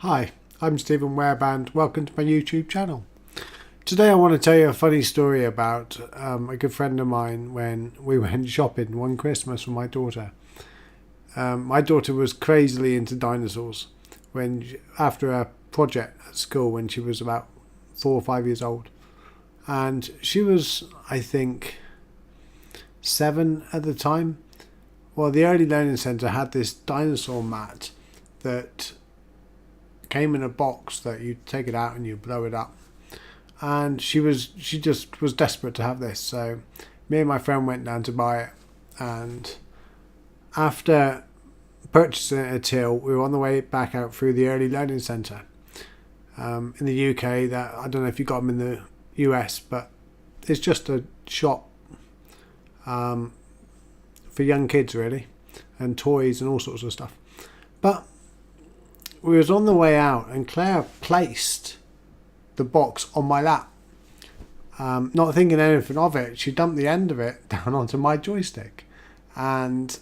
Hi, I'm Stephen Webb and welcome to my YouTube channel. Today I want to tell you a funny story about a good friend of mine when we went shopping one Christmas with my daughter. My daughter was crazily into dinosaurs after a project at school when she was about 4 or 5 years old. And she was, I think, 7 at the time. Well, the Early Learning Centre had this dinosaur mat that came in a box that you take it out and you blow it up, and she just was desperate to have this, so me and my friend went down to buy it. And after purchasing it at a till, we were on the way back out through the Early Learning Centre in the UK. That I don't know if you got them in the US, but it's just a shop for young kids really, and toys and all sorts of stuff. But we was on the way out and Claire placed the box on my lap. Not thinking anything of it, she dumped the end of it down onto my joystick. And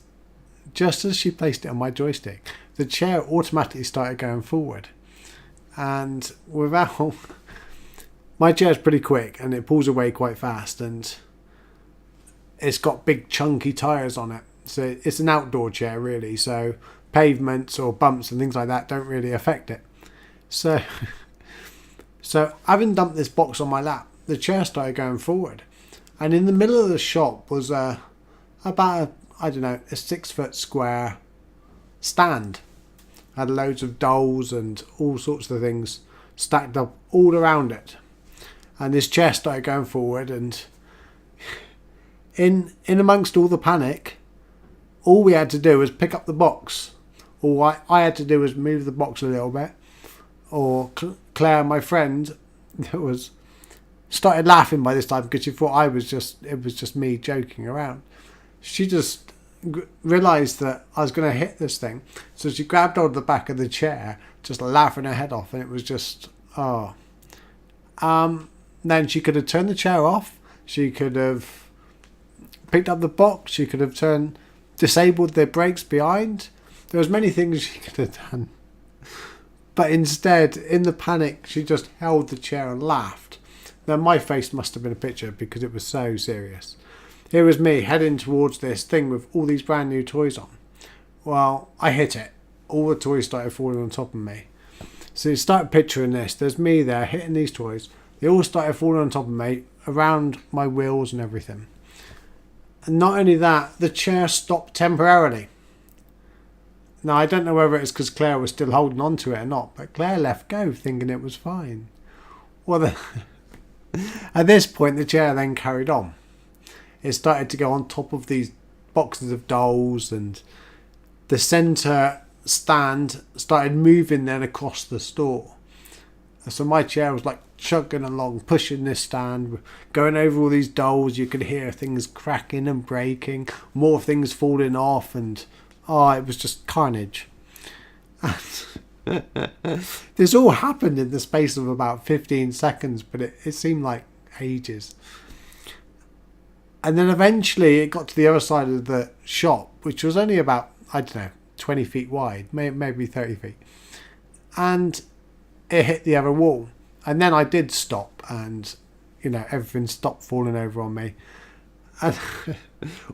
just as she placed it on my joystick, the chair automatically started going forward. And without... my chair's pretty quick and it pulls away quite fast, and it's got big chunky tyres on it. So it's an outdoor chair really, so pavements or bumps and things like that don't really affect it. So having dumped this box on my lap, the chair started going forward, and in the middle of the shop was about a 6-foot square stand. Had loads of dolls and all sorts of things stacked up all around it, and this chair started going forward, and in amongst all the panic, all we had to do was pick up the box. All I had to do was move the box a little bit, or Claire, my friend, started laughing by this time because she thought it was just me joking around. She just realised that I was going to hit this thing, so she grabbed hold of the back of the chair, just laughing her head off, and it was just Then she could have turned the chair off. She could have picked up the box. She could have disabled the brakes behind. There was many things she could have done, but instead, in the panic, she just held the chair and laughed. Now my face must have been a picture because it was so serious. Here was me heading towards this thing with all these brand new toys on. Well, I hit it. All the toys started falling on top of me. So you start picturing this. There's me there hitting these toys. They all started falling on top of me, around my wheels and everything. And not only that, the chair stopped temporarily. Now, I don't know whether it's because Claire was still holding on to it or not, but Claire left go thinking it was fine. Well, at this point, the chair then carried on. It started to go on top of these boxes of dolls, and the centre stand started moving then across the store. So my chair was like chugging along, pushing this stand, going over all these dolls. You could hear things cracking and breaking, more things falling off, and it was just carnage. This all happened in the space of about 15 seconds, but it seemed like ages. And then eventually it got to the other side of the shop, which was only about, 20 feet wide, maybe 30 feet. And it hit the other wall. And then I did stop, and, everything stopped falling over on me. And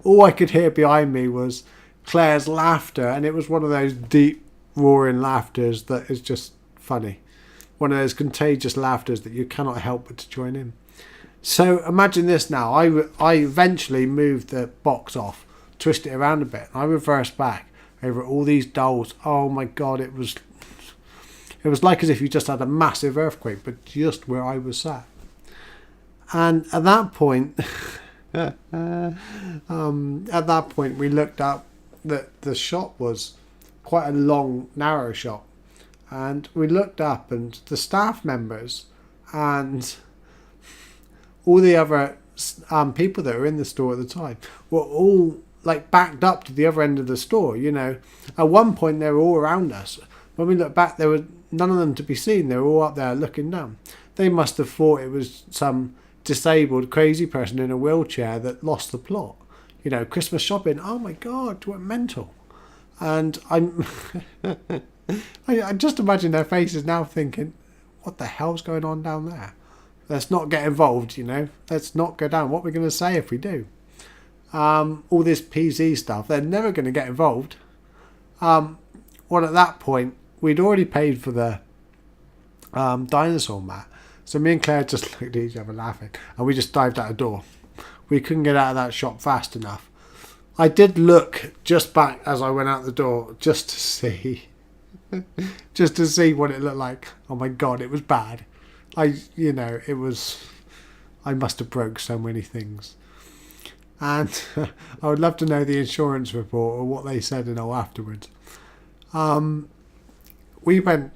all I could hear behind me was Claire's laughter, and it was one of those deep roaring laughters that is just funny. One of those contagious laughters that you cannot help but to join in. So imagine this now. I eventually moved the box off, twisted it around a bit, and I reversed back over all these dolls. Oh my God, it was like as if you just had a massive earthquake, but just where I was sat. And at that point, we looked up that the shop was quite a long, narrow shop, and we looked up, and the staff members and all the other people that were in the store at the time were all like backed up to the other end of the store. At one point they were all around us. When we looked back, there were none of them to be seen. They were all up there looking down. They must have thought it was some disabled crazy person in a wheelchair that lost the plot. Christmas shopping. Oh my God, what mental. And I just imagine their faces now thinking, what the hell's going on down there? Let's not get involved, Let's not go down. What are we going to say if we do? All this PZ stuff, they're never going to get involved. Well, at that point, we'd already paid for the dinosaur mat. So me and Claire just looked at each other laughing, and we just dived out the door. We couldn't get out of that shop fast enough. I did look just back as I went out the door, just to see what it looked like. Oh my God, it was bad. It was. I must have broke so many things. And I would love to know the insurance report or what they said afterwards. We went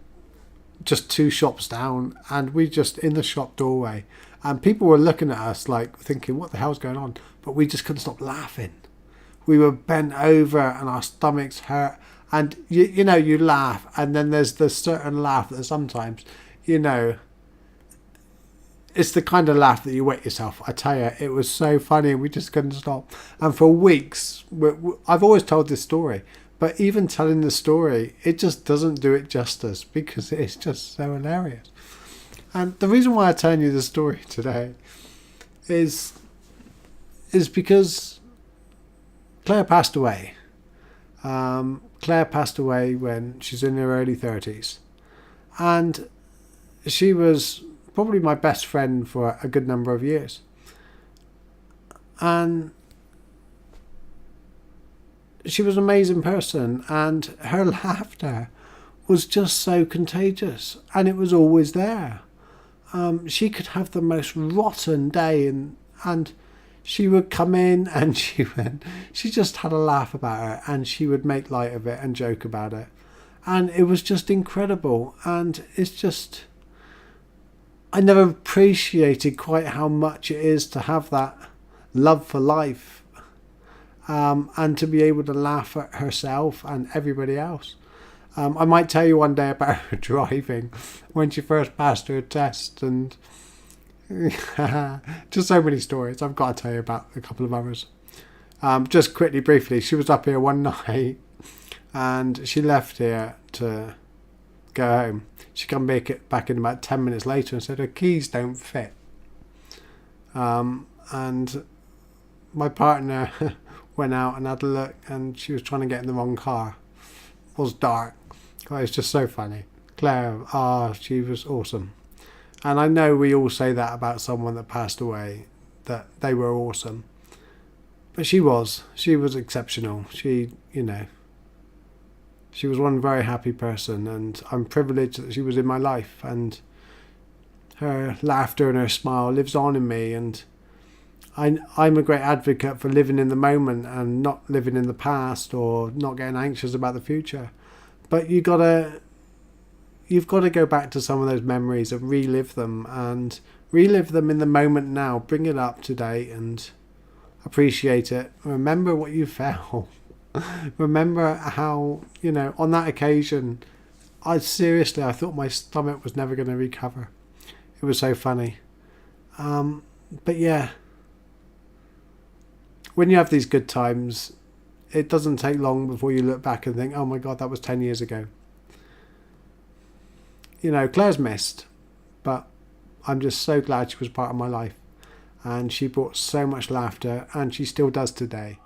just 2 shops down, and we just in the shop doorway, and people were looking at us like thinking, what the hell's going on? But we just couldn't stop laughing. We were bent over and our stomachs hurt, and you laugh, and then there's the certain laugh that sometimes it's the kind of laugh that you wet yourself. I tell you, it was so funny, and we just couldn't stop. And for weeks, I've always told this story, but even telling the story, it just doesn't do it justice because it's just so hilarious. And the reason why I'm telling you the story today is because Claire passed away. Claire passed away when she's in her early 30s. And she was probably my best friend for a good number of years. And she was an amazing person, and her laughter was just so contagious, and it was always there. She could have the most rotten day, and she would come in and she just had a laugh about it, and she would make light of it and joke about it, and it was just incredible. And it's just, I never appreciated quite how much it is to have that love for life. And to be able to laugh at herself and everybody else. I might tell you one day about her driving when she first passed her test, and just so many stories. I've got to tell you about a couple of others. Just quickly, briefly, she was up here one night and she left here to go home. She come back in about 10 minutes later and said her keys don't fit. And my partner went out and had a look, and she was trying to get in the wrong car. It was dark. Oh, it was just so funny. Claire, she was awesome. And I know we all say that about someone that passed away, that they were awesome. But she was exceptional. She was one very happy person, and I'm privileged that she was in my life, and her laughter and her smile lives on in me. And I'm a great advocate for living in the moment and not living in the past or not getting anxious about the future. But you've got to go back to some of those memories and relive them in the moment now. Bring it up to date and appreciate it. Remember what you felt. Remember how, on that occasion, I thought my stomach was never going to recover. It was so funny. But yeah. When you have these good times, it doesn't take long before you look back and think, oh my God, that was 10 years ago. Claire's missed, but I'm just so glad she was part of my life. And she brought so much laughter, and she still does today.